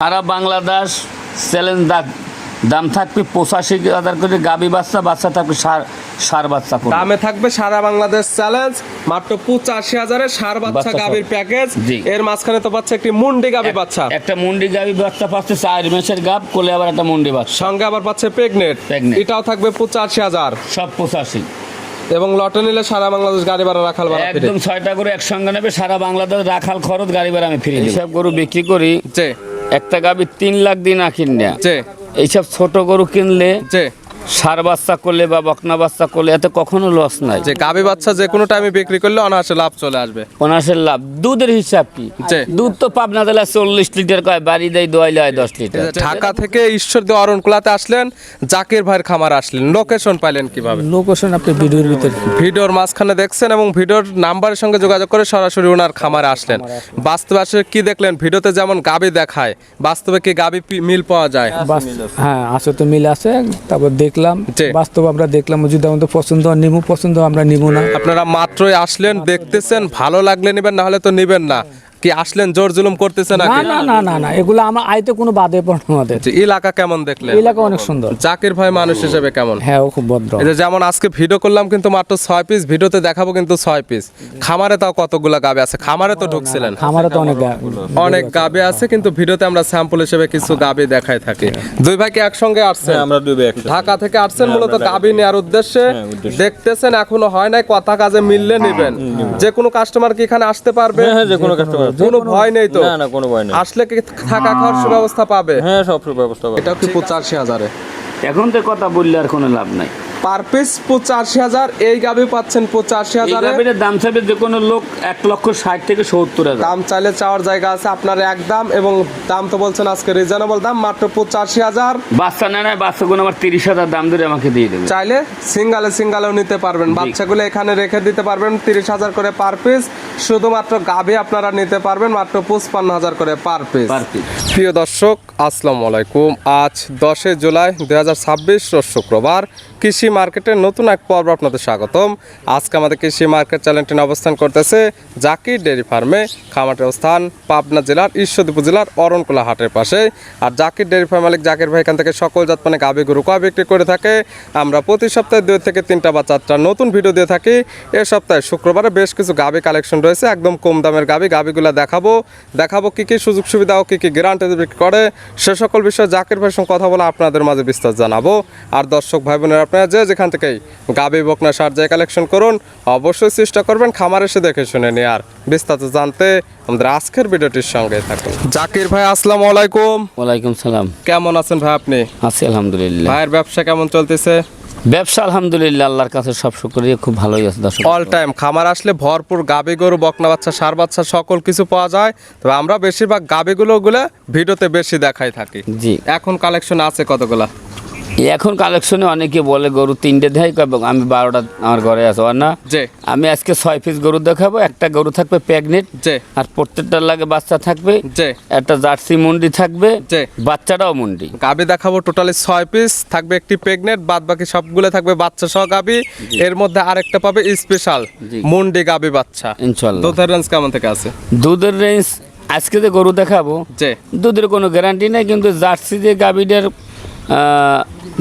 সারা Bangladesh challenge দাম থাকবে ৮৫,০০০ করে গাবি বাচ্চা থাকবে সার বাচ্চা দামে থাকবে সারা বাংলাদেশ চ্যালেঞ্জ মাত্র ৮৫,০০০ সার বাচ্চা গাবির প্যাকেজ। এর মাঝখানে তো পাচ্ছে একটি মুন্ডি গাবি বাচ্চা, একটা মুন্ডি গাবি বাচ্চা পাচ্ছে ৪ মাসের গাব, কোলে আবার একটা মুন্ডি বাচ্চা, সঙ্গে আবার পাচ্ছে প্রেগনেন্ট। এটাও থাকবে ৮৫,০০০, সব ৮৫। এবং লটে নিলে সারা বাংলাদেশ গাড়ি ভাড়া রাখাল ভাড়া একদম ৬টা গরু একসঙ্গে নেবে, সারা বাংলাদেশ রাখাল খরচ গাড়ি ভাড়া আমি ফ্রি। এইসব গরু বিক্রি করি যে একটা গাবি ৩ লাখ দিয়ে না কিনে, যে এইসব ছোট গরু কিনলে যে সার বাচ্চা করলে বা বকনা বাচ্চা করলে এতে কখনো লস নাই। যে গাবি বাচ্চা যে কোনো টাইমে বিক্রি করলে অনায়াসে লাভ চলে আসবে। অনায়াসের লাভ। দুধের হিসাব কি? দুধ তো পাবনা জেলা ৪০ লিটার কয়, বাড়ি দেয় দোয়াইলে হয় ১০ লিটার। ঢাকা থেকে ঈশ্বরদী অরণকুলাতে আসলেন, জাকির ভাইয়ের খামার আসলেন, লোকেশন পাইলেন কিভাবে? লোকেশন আপনি ভিডিওর ভিতরে, ভিডিওর মাঝখানে দেখছেন এবং ভিডিওর নাম্বারের সঙ্গে যোগাযোগ করে সরাসরি ওনার খামারে আসলেন। বাস্তবে আসলে কি দেখলেন? ভিডিওতে যেমন গাবি দেখায়, বাস্তবে কি গাবি মিল পাওয়া যায়? হ্যাঁ আছে তো মিল আছে। তারপর দেখলাম, বাস্তব আমরা দেখলাম, যদি আমাদের পছন্দ নিবো, পছন্দ আমরা নিব না। আপনারা মাত্রই আসলেন, দেখতেছেন, ভালো লাগলে নেবেন, না হলে তো নেবেন না। কি আসলেন জোর জুলুম করতেছে নাকি? না না না না, এগুলো আমার আইতে কোনো বাধে পড়ে না। আমাদের এলাকা কেমন দেখলেন? এলাকা অনেক সুন্দর। জাকির ভাই মানুষ হিসেবে কেমন? হ্যাঁ, ও খুব ভদ্র। এই যে যেমন আজকে ভিডিও করলাম কিন্তু মাত্র 6 পিস, ভিডিওতে দেখাবো কিন্তু 6 পিস। খামারে তাও কতগুলা গাবে আছে? খামারে তো ঢুকছিলেন, খামারে তো অনেক গাবে আছে, কিন্তু ভিডিওতে আমরা স্যাম্পল হিসেবে কিছু গাবে দেখাই থাকি। দুই ভাই কি একসঙ্গে আসছেন? আমরা দুই ভাই একসাথে। ঢাকা থেকে আসছেন মূলত গাবি নেওয়ার উদ্দেশ্যে। দেখতেছেন এখনো হয় নাই, কথা কাজে মিললে নেবেন। যে কোনো কাস্টমার কি এখানে আসতে পারবে? হ্যাঁ, যে কোনো কাস্টমার, কোনো ভয় নেই তো? না না, কোনো ভয় নেই। আসলে কি থাকা খাওয়ার সুব্যবস্থা পাবে? হ্যাঁ, সব ব্যবস্থা পাবে। এটা কি ৮৫,০০০? এখন তো কথা বললে আর কোনো লাভ নাই। পার পিস ৮৫,০০০, এই গাবি পাচ্ছেন ৮৫,০০০। গাবির দাম চাইবে যে কোনো লোক ১,৬০,০০০ থেকে ৭০,০০০। দাম চাইলে চাওয়ার জায়গা আছে, আপনার একদম। এবং দাম তো বলছেন আজকে রিজনেবল দাম, মাত্র ৮৫,০০০। বাচ্চা নেয় না, বাচ্চাগুলো আমার ৩০,০০০ দাম ধরে আমাকে দিয়ে দেবে। চাইলে সিঙ্গালেও নিতে পারবেন, বাচ্চাগুলো এখানে রেখে দিতে পারবেন। ৩০,০০০ করে পার পিস। শুধুমাত্র গাভী আপনারা নিতে পারবেন মাত্র ৫৫,০০০ করে পার পিস। প্রিয় দর্শক, আসসালামু আলাইকুম। আজ ১০ জুলাই ২০২৬, রোজ শুক্রবার। কৃষি মার্কেটের নতুন এক পর্ব আপনাদের স্বাগতম। আজকে আমাদের কৃষি মার্কেট চ্যানেলটি অবস্থান করতেছে জাকির ডেয়ারি ফার্মে। খামারের অবস্থান পাবনা জেলার ঈশ্বরদী উপজেলার অরণকুলা হাটের পাশে। আর জাকির ডেয়ারি ফার্ম মালিক জাকির ভাই এখান থেকে সকল জাত মানে গাভী গরু কয় বিক্রি করে থাকে। আমরা প্রতি সপ্তাহে 2 থেকে 3টা বা 4টা নতুন ভিডিও দিয়ে থাকি। এ সপ্তাহে শুক্রবারে বেশ কিছু গাভী কালেকশন রয়েছে, একদম কম দামের গাভীগুলো দেখাবো কি কি সুযোগ সুবিধা ও কি কি গ্যারান্টি বিক্রি করে, সে সকল বিষয়ে জাকির ভাইয়ের সঙ্গে কথা বলে আপনাদের মাঝে বিস্তার জানাবো। আর দর্শক ভাই বোনেরা, আপনারা যেখান থেকেই গাভী বকনা সার যায় কালেকশন করুন, অবশ্যই চেষ্টা করবেন খামার এসে দেখে শুনে নিয়ে। আর বিস্তারিত জানতে আমাদের আজকের ভিডিওটির সঙ্গে থাকুন। জাকির ভাই, আসসালামু আলাইকুম। ওয়ালাইকুম সালাম। কেমন আছেন ভাই আপনি? আছি আলহামদুলিল্লাহ। ভাইয়ের ব্যবসা কেমন চলতেছে? ব্যবসা আলহামদুলিল্লাহ আল্লাহর কাছে সব শুকরিয়া, খুব ভালোই আছে। দর্শক অল টাইম খামার আসলে ভরপুর গাভী গরু, বকনা বাচ্চা, সার বাচ্চা সকল কিছু পাওয়া যায়। তবে আমরা বেশিরভাগ গাভীগুলো ভিডিওতে বেশি দেখাই থাকি। জি। এখন কালেকশন আছে কতগুলা? এখন কালেকশনে অনেকে বলে গরু 3টে দেয়, আমি 12টা আমার ঘরে আছে না। আমি আজকে 6 পিস গরু দেখাবো। একটা গরু থাকবে প্রেগনেন্ট, আর প্রত্যেকটার লাগে বাচ্চা থাকবে। একটা জার্সি মুন্ডি থাকবে, বাচ্চাটাও মুন্ডি। গাভী দেখাবো টোটালি 6 পিস, থাকবে একটি প্রেগনেন্ট, বাদ বাকি সবগুলো থাকবে বাচ্চা সহ গাভী। এর মধ্যে আরেকটা পাবে স্পেশাল মুন্ডি গাভী বাচ্চা। ইনশাআল্লাহ। দুধের রেঞ্জ কেমন থেকে আছে? দুধের রেঞ্জ আজকে যে গরু দেখাবো দুধের কোনো গ্যারান্টি নেই, কিন্তু জার্সি যে গাভীটার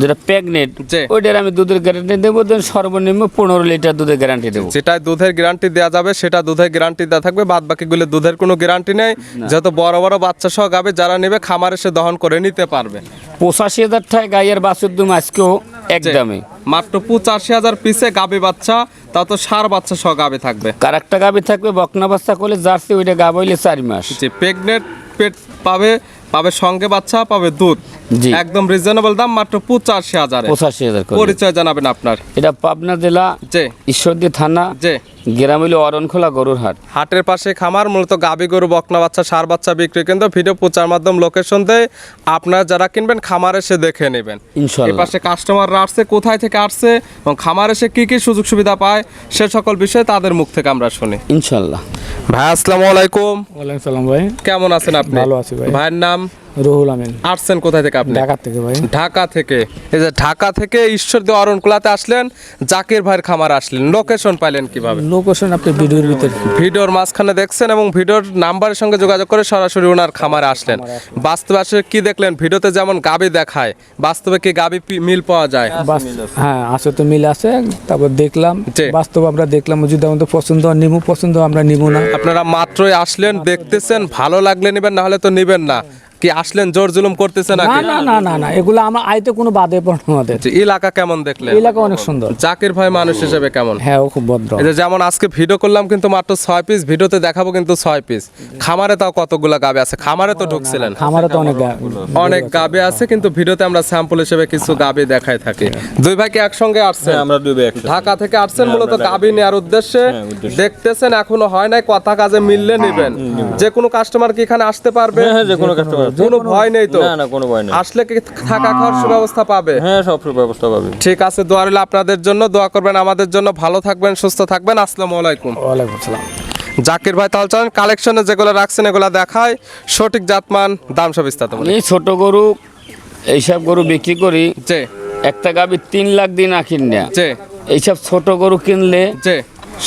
যেটা প্রেগনেন্ট, ওইটার আমি দুধের গ্যারান্টি দেবো। সর্বনিম্ন 15 লিটার দুধের গ্যারান্টি দেবো। যেটা দুধের গ্যারান্টি দেওয়া যাবে সেটা দুধের গ্যারান্টি দেওয়া থাকবে, বাদ বাকিগুলো দুধের কোনো গ্যারান্টি নেই। যেহেতু বড় বড় বাচ্চা সহ গাবে, যারা নেবে খামার এসে দহন করে নিতে পারবে। 85,000 টাকা গাইয়ের বাছুর দুম আজকেও একদমই মাত্র 85,000 পিসে গাবে বাচ্চা, তা তো সার বাচ্চা সহ গাবে থাকবে। কার একটা গাবে থাকবে বকনা বাচ্চা করলে জার্সি, ওইটা গাবে হইলে 4 মাস। প্রেগনেন্ট পেট পাবে সঙ্গে বাচ্চা পাবে দুধ। একদম রিজনেবল দাম, মাত্র 85,000। 85,000। পরিচয় জানাবেন আপনার? এটা পাবনা জেলা ঈশ্বরদী থানা, গ্রাম হইল অরণখোলা গরুর হাট। হাটের পাশে খামার, মূলত গাভী গরু, বকনা বাচ্চা, সার বাচ্চা বিক্রি কেন্দ্র। ভিডিও প্রচার মাধ্যম লোকেশন দেয়, আপনারা যারা কিনবেন খামার এসে দেখে নেবেন। ইনশাআল্লাহ। এই পাশে কাস্টমাররা আসছে, কোথায় থেকে আসছে এবং খামার এসে কি কি সুযোগ সুবিধা পায়, সে সকল বিষয়ে তাদের মুখ থেকে আমরা শুনি ইনশাআল্লাহ। ভাই আসসালামু আলাইকুম। ওয়ালাইকুম সালাম ভাই। কেমন আছেন আপনি? ভালো আছি ভাই। ভাইয়ের নাম? রুহুল আমিন। আসছেন কোথায় থেকে আপনি? ঢাকা থেকে ভাই। ঢাকা থেকে। এই যে ঢাকা থেকে ঈশ্বরদী অরণকুলাতে আসলেন, জাকির ভাইয়ের খামার আসলেন, লোকেশন পাইলেন কিভাবে? লোকেশন আপনি ভিডিওর ভিতরে। ভিডিওর মাঝখানে দেখছেন এবং ভিডিওর নাম্বারের সঙ্গে যোগাযোগ করে সরাসরি ওনার খামারে আসলেন। বাস্তবে আসলে কি দেখলেন? ভিডিওতে যেমন গাবি দেখায়, বাস্তবে কি গাবি মিল পাওয়া যায়? হ্যাঁ আছে তো মিল আছে, তারপর দেখলাম জি। বাস্তব আমরা দেখলাম, যদি আমাদের পছন্দ হয় নিমু, পছন্দ হয় আমরা নিবো না। আপনারা মাত্রই আসলেন, দেখতেছেন, ভালো লাগলে নেবেন, না হলে তো নেবেন না। কি আসলেন জোর জুলুম করতেছে না নাকি? না না না না, এগুলো আমার আইতে কোনো বাধে পড়ে না আমাদের। জি, এলাকা কেমন দেখলেন? এলাকা অনেক সুন্দর। জাকির ভাই মানুষ হিসেবে কেমন? হ্যাঁ ও খুব ভদ্র। এই যে যেমন আজকে ভিডিও করলাম কিন্তু মাত্র 6 পিস, ভিডিওতে দেখাবো কিন্তু 6 পিস। খামারে তাও কতগুলা গাবে আছে? খামারে তো ঢুকছিলেন, খামারে তো অনেক গাবে আছে, কিন্তু ভিডিওতে আমরা স্যাম্পল হিসেবে কিছু গাবে দেখাই থাকি। দুই ভাই কি একসঙ্গে আসছেন? হ্যাঁ, আমরা দুই একসাথে। ঢাকা থেকে আসছেন মূলত আমরা গাবি নেওয়ার উদ্দেশ্যে। উদ্দেশ্যে। দেখতেছেন এখনো হয় নাই, কথা কাজে মিললে নেবেন। যে কোনো কাস্টমার কি এখানে আসতে পারবে? হ্যাঁ, যে কোনো কাস্টমার। কোনো ভয় নেই তো? না না, কোনো ভয় নেই। আসলে কি থাকা খাওয়ার সুব্যবস্থা পাবে? হ্যাঁ, সব ব্যবস্থা পাবে। ঠিক আছে, দোয়া রইল আপনাদের জন্য, দোয়া করবেন আমাদের জন্য। ভালো থাকবেন, সুস্থ থাকবেন। আসসালামু আলাইকুম। ওয়ালাইকুম আসসালাম। জাকির ভাই তাহলে চলেন কালেকশনে যেগুলো রাখছেন এগুলো দেখায়, সঠিক জাতমান, দাম সব বিস্তারিত বলি। আমি ছোট গরু এইসব গরু বিক্রি করি। যে একটা গাবি 3 লাখ দিয়ে না কিনে, যে এইসব ছোট গরু কিনলে যে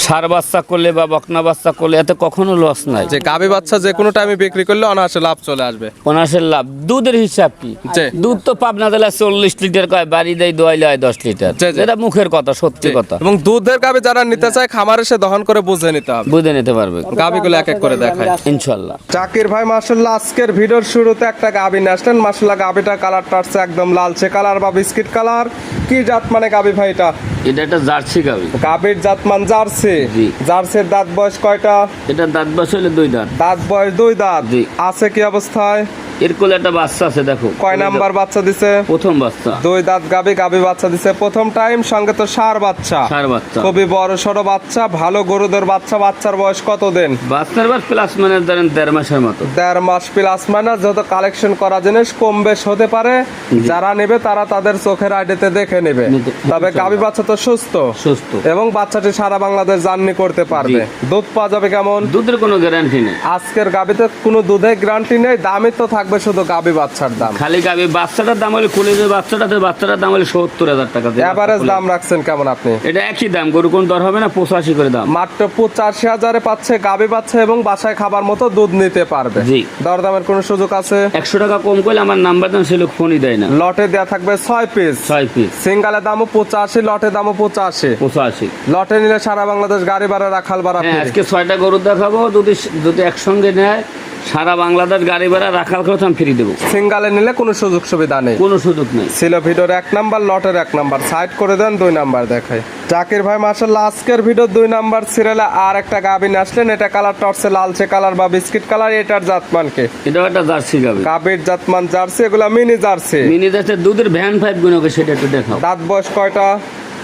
সার বাচ্চা করলে বা বকনা বাচ্চা করলে এতে কখনো লস নাই। যে গাবি বাচ্চা যে কোনো টাইমে বিক্রি করলে অনায়াসে লাভ চলে আসবে। পনাশের লাভ। দুধের হিসাব কি? যে দুধ তো পাবনা জেলা 40 লিটার কয়, বাড়ি দেয় দোয়াইলে হয় 10 লিটার। যে, যে। এটা মুখের কথা, সত্যি কথা। এবং দুধের গাবি যারা নিতে চায় খামারে সে দহন করে বুঝে নিতে হবে। বুঝে নিতে পারবে গাবিগুলো এক এক করে দেখায় ইনশাল্লাহ। জাকির ভাই মাশাআল্লাহ আজকের ভিডিওর শুরুতে একটা গাবি নিয়ে আসলেন। মাশাআল্লাহ গাবিটা কালারটা আসছে একদম লালচে কালার বা বিস্কিট কালার। কি জাত মানে গাবি ভাই এটা? এটা একটা জার্সি গাবি। গাবির জাত মান জার্সি। জি। জার্সির দাঁত বয়স কয়টা? এটা দাঁত বয়স হলে 2 দাঁত। দাঁত বয়স 2 দাঁত। জি। আছে কি অবস্থায়? এর কোলে একটা বাচ্চা আছে, দেখো। কয় নাম্বার বাচ্চা দিছে? প্রথম বাচ্চা। 2 দাঁত গাবি, গাবি বাচ্চা দিছে প্রথম টাইম, সঙ্গে তো ষাঁড় বাচ্চা। ষাঁড় বাচ্চা। খুবই বড় সড়ো বাচ্চা, ভালো গরুদের বাচ্চা। বাচ্চার বয়স কত দিন? বাচ্চার বয়স প্লাস মানে ধরেন 1.5 মাসের মতো। 1.5 মাস প্লাস মাইনাস। যত কালেকশন করা জিনিস কম বেশ হতে পারে। যারা নেবে তারা তাদের চোখের আইডিতে দেখে নেবে। তবে গাবি বাচ্চা তো সুস্থ সুস্থ এবং বাচ্চাটি সারা বাংলাদেশ জার্নি করতে পারবে। দুধ পাওয়া যাবে কেমন? দুধের কোনো গ্যারান্টি নেই। আজকের গাবিতে কোনো দুধের গ্যারান্টি নেই, দামই তো থাকবে শুধু গাবি বাচ্চার দাম। খালি গাবি বাচ্চাটার দাম হলে কোলে যে বাচ্চাটার দাম হলে 70,000 টাকা। এভারেজ দাম রাখছেন কেমন আপনি? এটা একই দাম, গরু কোন দর হবে না, 85 করে দাম। মাত্র 85,000-এ পাচ্ছে গাবি বাচ্চা এবং বাসায় খাবার মতো দুধ নিতে পারবে। জি। দরদামের কোনো সুযোগ আছে? 100 টাকা কম করলে আমার নাম্বার দেন, সে লোক ফোনই দেয় না। লটে দেয়া থাকবে 6 পিস। 6 পিস। সিঙ্গালের দামও 85, লটের দামও 85। 85। লটে নিলে সারা বাংলাদেশ গাড়ি ভাড়া, রাখাল ভাড়া হ্যাঁ, free। আজকে 6টা গরু দেখাবো, যদি একসঙ্গে নেয় সারা বাংলাদেশ গাড়ি ভাড়া রাখাল খরচ আমি ফ্রি দেবো। সিঙ্গালে নিলে কোনো সুযোগ সুবিধা নেই। কোনো সুযোগ নেই। ছিল ভিডিওর 1 নাম্বার, লটের 1 নাম্বার। সাইড করে দেন, 2 নাম্বার দেখাই। জাকির ভাই মাশাআল্লাহ আজকের ভিডিও 2 নাম্বার সিরিয়ালে আর একটা গাবি নিয়ে আসলেন। এটা কালারটা হচ্ছে লালচে কালার বা বিস্কিট কালার। এটার জাতমানকে? এটাও একটা জার্সি গাবি। গাবির জাতমান জার্সি, এগুলা মিনি জার্সি। মিনি জাতের দুধের ভ্যান 5 গুণকে, সেটা একটু দেখাও। দাঁত বয়স কয়টা?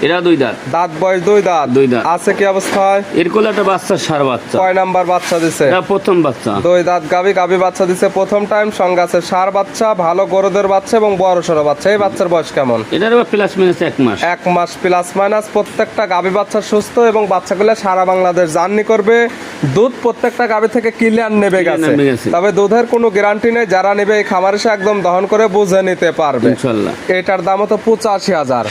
এরা 2 দাঁত। দাঁত বয়স 2 দাঁত। 2 দাঁত। আছে কি অবস্থায়? এর কোলে একটা বাচ্চা, ষাঁড় বাচ্চা। কয় নাম্বার বাচ্চা দিছে? এটা প্রথম বাচ্চা। 2 দাঁত গাবি, গাবি বাচ্চা দিছে প্রথম টাইম, সঙ্গে আছে ষাঁড় বাচ্চা, ভালো গরুদের বাচ্চা এবং বড় সড়ো বাচ্চা। এই বাচ্চার বয়স কেমন? এটার প্লাস মাইনাস 1 মাস। 1 মাস প্লাস মাইনাস। প্রত্যেকটা গাবি বাচ্চা সুস্থ এবং বাচ্চাগুলো সারা বাংলাদেশ জার্নি করবে। দুধ প্রত্যেকটা গাবি থেকে ক্লিয়ার নেবে গেছে। নেবে গেছে। তবে দুধের কোনো গ্যারান্টি নেই, যারা নেবে এই খামারে এসে একদম দহন করে বুঝে নিতে পারবে ইনশাআল্লাহ। এটার দামও তো 85,000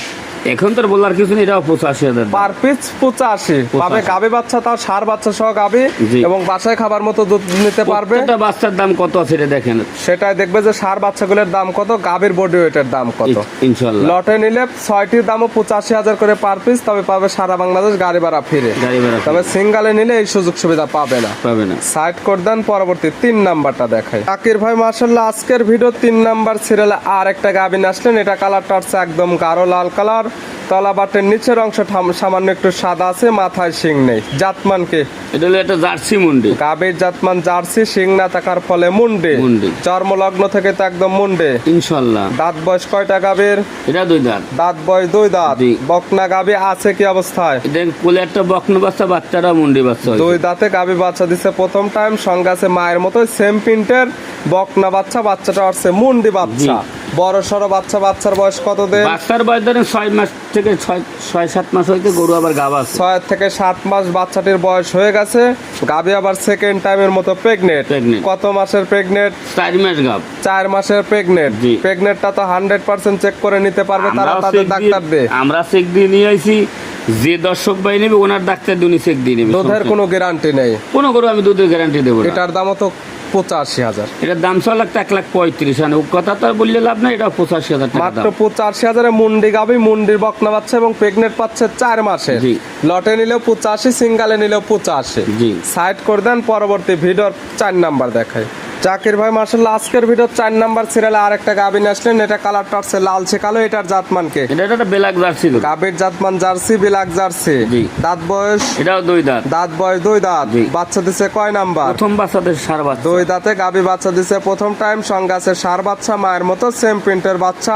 এখন তো আর বলার কিছু নেই, এটাও 85,000 পার পিস। 85 পাবে গাবি বাচ্চা, তাও ষাঁড় বাচ্চা সহ গাবি, জি। এবং বাসায় খাবার মতো দুধ নিতে পারবে। প্রত্যেকটা বাচ্চার দাম কত আছে এটা দেখেন। সেটাই দেখবে যে ষাঁড় বাচ্চাগুলোর দাম কত, গাবির বডি ওয়েটের দাম কত। ইনশাআল্লাহ। লটে নিলে 6টির দামও 85,000 করে পার পিস। তবে পাবে সারা বাংলাদেশ গাড়ি ভাড়া ফিরে। গাড়ি ভাড়া তবে সিঙ্গালে নিলে এই সুযোগ সুবিধা পাবে না। পাবে না। সাইড করে দেন, পরবর্তী 3 নাম্বারটা দেখাই। জাকির ভাই মাশাআল্লাহ আজকের ভিডিও 3 নাম্বার সিরিয়ালে আর একটা গাবি আসলেন। এটা কালারটা হচ্ছে একদম গাঢ় লাল কালার। তলা বাটের নিচের অংশ সামান্য একটু সাদা আছে, মাথায় শিং নেই। জাতমানকে? এটা হলো একটা জার্সি মুন্ডি। গাবির জাতমান জার্সি, শিং না থাকার ফলে মুন্ডে। মুন্ডি। চর্মলগ্ন থেকে তো একদম মুন্ডে। ইনশাআল্লাহ। দাঁত বয়স কয়টা গাবির? এটা 2 দাঁত। দাঁত বয়স 2 দাঁত। জি। বকনা গাবি আছে কি অবস্থায়? এটা কোলে একটা বকনা বাচ্চা, বাচ্চাটা মুন্ডি বাচ্চা। 2 দাঁতে গাবি বাচ্চা দিছে প্রথম টাইম, সঙ্গে আছে মায়ের মতো সেম প্রিন্টের বকনা বাচ্চা। বাচ্চাটা হচ্ছে মুন্ডি বাচ্চা। বড় সড়ো বাচ্চা, বাচ্চার বয়স কত দিন? বাচ্চার বয়স ধরেন 6 মাস থেকে 6-7 মাস হইতে গরু আবার গাবা আছে। 6 থেকে 7 মাস বাচ্চাটির বয়স হয়ে গেছে, গাবি আবার সেকেন্ড টাইমের মতো প্রেগনেন্ট। কত মাসের প্রেগনেন্ট? 4 মাস গাব। 4 মাসের প্রেগনেন্ট। জি। প্রেগনেন্টটা তো 100% চেক করে নিতে পারবে তারা, তাদের ডাক্তার দিয়ে। আমরা চেক দিয়ে নিয়ে আইছি, যে দর্শক ভাই নেবে ওনার ডাক্তার দুনি চেক দিয়ে নেবে। দুধের কোনো গ্যারান্টি নেই? কোনো গরু আমি দুধের গ্যারান্টি দেবো না। এটার দামও তো 85,000। এটার দাম 1,35,000। ও কথা তো আর বললে লাভ না, এটা 85,000 টাকা মাত্র দাম। 85,000-এ মুন্ডি গাবি, মুন্ডির বকনা বাচ্চা এবং প্রেগনেন্ট পাচ্ছে 4 মাসে। জি। লটে নিলেও 85, সিঙ্গালে নিলেও 85। জি। সাইড করে দেন, পরবর্তী ভিডিওর 4 নাম্বার দেখাই। জাকির ভাই মাশাআল্লাহ আজকের ভিডিওর 4 নাম্বার সিরিয়ালে আরেকটা গাবি নিয়ে আসলেন। এটা কালারটা হচ্ছে লালচে কালো, এটার জাতমান কি? এটা একটা ব্ল্যাক জার্সি গরু। গাবির জাতমান জার্সি, বিলাক জার্সি। জি। দাঁত বয়স? এটাও 2 দাঁত। দাঁত বয়স 2 দাঁত। জি। বাচ্চা দিছে কয় নাম্বার? প্রথম বাচ্চাদের সার বাচ্চা। 2 দাঁতে গাবি বাচ্চা দিছে প্রথম টাইম, সঙ্গে আছে ষাঁড় বাচ্চা, মায়ের মতো সেম প্রিন্টের বাচ্চা।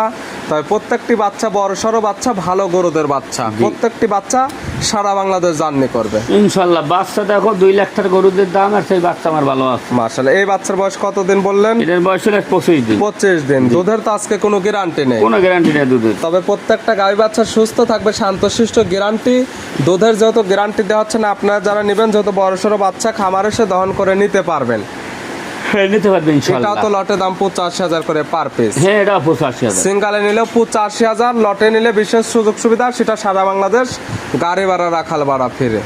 তবে প্রত্যেকটি বাচ্চা বড় সড়ো বাচ্চা, ভালো গরুদের বাচ্চা। জি। প্রত্যেকটি বাচ্চা সারা বাংলাদেশ জার্নি করবে ইনশাআল্লাহ। বাচ্চা দেখো 2 লাখ টাকার গরুদের দাম, আর সেই বাচ্চা আমার ভালো আছে। মাশাআল্লাহ। এই বাচ্চার বয়স কতদিন বললেন? এটার বয়স হলো 25 দিন। 25 দিন। দুধের তো আজকে কোনো গ্যারান্টি নেই? কোনো গ্যারান্টি নেই দুধের। তবে প্রত্যেকটা গাভী বাচ্চা সুস্থ থাকবে, শান্তশিষ্ট, গ্যারান্টি। দুধের যেহেতু গ্যারান্টি দেওয়া হচ্ছে না, আপনারা যারা নেবেন যেহেতু বড়সড় বাচ্চা খামারে এসে দহন করে নিতে পারবেন। হ্যাঁ, নিতে পারবে এটাও ইনশাআল্লাহ। তো লটে দাম 85,000 করে পার পিস। হ্যাঁ, এটা 85,000। সিঙ্গালে নিলেও 85,000, লটে নিলে বিশেষ সুযোগ সুবিধা, সেটা সারা বাংলাদেশ গাড়ি ভাড়া, রাখাল ভাড়া ফিরে।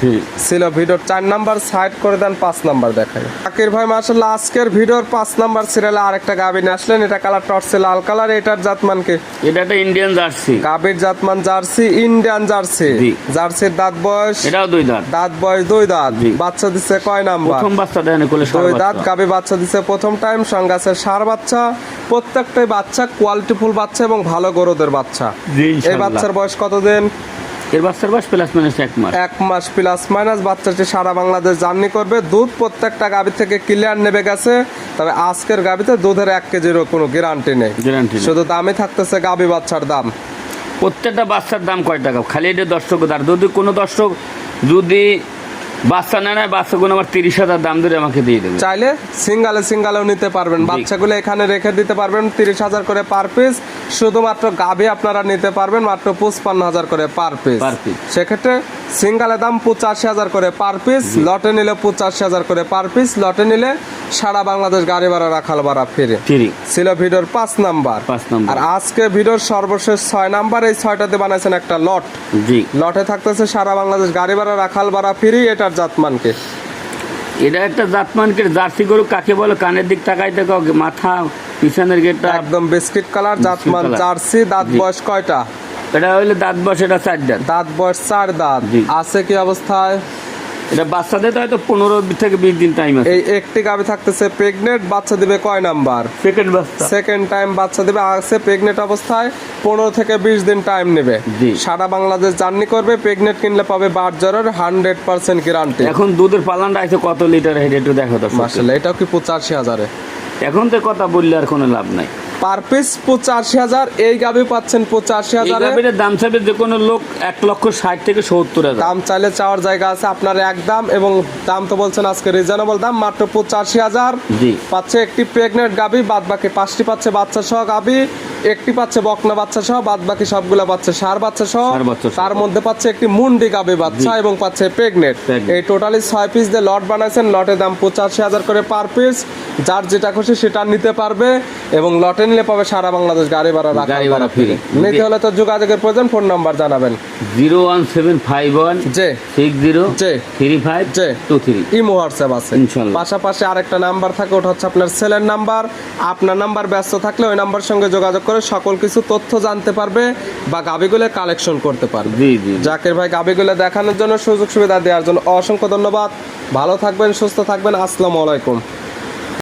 ছিল ভিডিওর 4 নাম্বার। সাইড করে দেন, 5 নাম্বার দেখাই। জাকির ভাই মাশাআল্লাহ আজকের ভিডিওর 5 নাম্বার সিরিয়ালে আরেকটা গাভী নিয়ে আসলেন। এটা কালারটা হচ্ছে লাল কালার, এটার জাতমান কি? এটা একটা ইন্ডিয়ান জার্সি। গাভীর জাতমান জার্সি, ইন্ডিয়ান জার্সি। জি। জার্সির দাঁত বয়স? এটাও 2 দাঁত। দাঁত বয়স 2 দাঁত। জি। বাচ্চা দিচ্ছে কয় নাম্বার? প্রথম বাচ্চা দেন কোলে সার 2 দাঁত। বাচ্চা। গাভী বাচ্চা দিচ্ছে প্রথম টাইম, সঙ্গে আছে ষাঁড় বাচ্চা। প্রত্যেকটাই বাচ্চা কোয়ালিটিফুল বাচ্চা এবং ভালো গরুদের বাচ্চা। জি, এই ইনশাআল্লাহ। বাচ্চার বয়স কতদিন? এর বাচ্চার বয়স প্লাস মাইনাস 1 মাস। 1 মাস প্লাস মাইনাস। বাচ্চাটি সারা বাংলাদেশ জার্নি করবে। দুধ প্রত্যেকটা গাভী থেকে ক্লিয়ার নেবে গেছে। তবে আজকের গাভীতে দুধের 1 কেজিরও কোনো গ্যারান্টি নেই। গ্যারান্টি নেই। শুধু দামে থাকতেছে গাভী বাচ্চার দাম। প্রত্যেকটা বাচ্চার দাম কয় টাকা? খালি এটা দর্শক, আর যদি কোনো দর্শক যদি বাচ্চা নেয় না, বাচ্চাগুলো আমার 30,000 দাম ধরে আমাকে দিয়ে দেবে। চাইলে সিঙ্গালেও নিতে পারবেন। জি। বাচ্চাগুলো এখানে রেখে দিতে পারবেন 30,000 করে পার পিস। শুধুমাত্র গাভী আপনারা নিতে পারবেন মাত্র 55,000 করে পার পিস। Per piece. সেক্ষেত্রে সিঙ্গালে দাম 85,000 করে পার পিস, লটে নিলে 85,000 করে পার পিস। লটে নিলে সারা বাংলাদেশ গাড়ি ভাড়া, রাখাল ভাড়া ফিরে। ফ্রি। ছিল ভিডিওর 5 নাম্বার। 5 নাম্বার। আর আজকে ভিডিওর সর্বশেষ 6 নাম্বার। এই 6টাতে বানাইছেন একটা লট। জি। লটে থাকতেছে সারা বাংলাদেশ গাড়ি ভাড়া, রাখাল ভাড়া ফ্রি। এটার জাতমানকে? এটা একটা জাতমানকে জার্সি গরু কাকে বলে? কানের দিক তাকাই দেখো, মাথা পিছনের গেটটা একদম বিস্কিট কালার, জাতমান কালার। জার্সি। দাঁত জি। বয়স কয়টা? এটা হইলে দাঁত বয়স, এটা 4 দাঁত। দাঁত বয়স 4 দাঁত। জি। আছে কি অবস্থায়? এটা বাচ্চাদের তো হয়তো 15 থেকে 20 দিন টাইম আছে। এই একটি গাভী থাকতেছে প্রেগনেন্ট। বাচ্চা দিবে কয় নাম্বার? সেকেন্ড বাচ্চা। সেকেন্ড টাইম বাচ্চা দিবে। আছে প্রেগনেন্ট অবস্থায় 15 থেকে 20 দিন টাইম নেবে। জি। সারা বাংলাদেশ জার্নি করবে। প্রেগনেন্ট কিনলে পাবে বাট জ্বরের 100% গ্যারান্টি। এখন দুধের পালানটা আছে কত লিটার, হেড একটু দেখো তো। মাশাআল্লাহ। এটাও কি 85,000-এ? এখন তো কথা বললে আর কোনো লাভ নাই। Per piece 85,000। এই গাভী পাচ্ছেন 85,000-এ। এর দাম চাইবে যে কোনো লোক 1,60,000 থেকে 70,000। দাম চাইলে চাওয়ার জায়গা আছে। আপনার এক দাম, এবং দাম তো বলছেন আজকে রিজনেবল দাম মাত্র 85,000। জি। পাচ্ছে একটি প্রেগনেন্ট গাভী, বাদ বাকি 5টি পাচ্ছে বাচ্চা সহ গাভী। একটি পাচ্ছে বকনা বাচ্চা সহ, বাদ বাকি সবগুলো পাচ্ছে ষাঁড় বাচ্চা সহ। ষাঁড় বাচ্চা সহ। তার মধ্যে পাচ্ছে একটি মুন্ডি গাভী বাচ্চা এবং পাচ্ছে প্রেগনেন্ট। Pregnant। এই টোটালি 6 পিস দিয়ে লট বানাইছেন। লটের দাম 85,000 করে পার পিস। যার যেটা খুশি সেটা নিতে পারবে, এবং লটে নিলে পাবে সারা বাংলাদেশ গাড়ি ভাড়া, রাখাল গাড়ি ভাড়া ভাড়া ফ্রি। free। নিতে হলে তো যোগাযোগের প্রয়োজন। ফোন নাম্বার জানাবেন। 01751 জি। 60 জি। 35 জি। 23। ইমো হোয়াটসঅ্যাপ আছে। ইনশাআল্লাহ। পাশাপাশি আরেকটা নাম্বার থাকে, ওটা হচ্ছে আপনার সেলের নাম্বার। আপনার নাম্বার ব্যস্ত থাকলে ওই নাম্বার সঙ্গে যোগাযোগ করে সকল কিছু তথ্য জানতে পারবে বা গাবিগুলো কালেকশন করতে পারবে। জি জি। জাকির ভাই গাবিগুলো দেখানোর জন্য, সুযোগ সুবিধা দেওয়ার জন্য অসংখ্য ধন্যবাদ। ভালো থাকবেন, সুস্থ থাকবেন। আসসালামু আলাইকুম।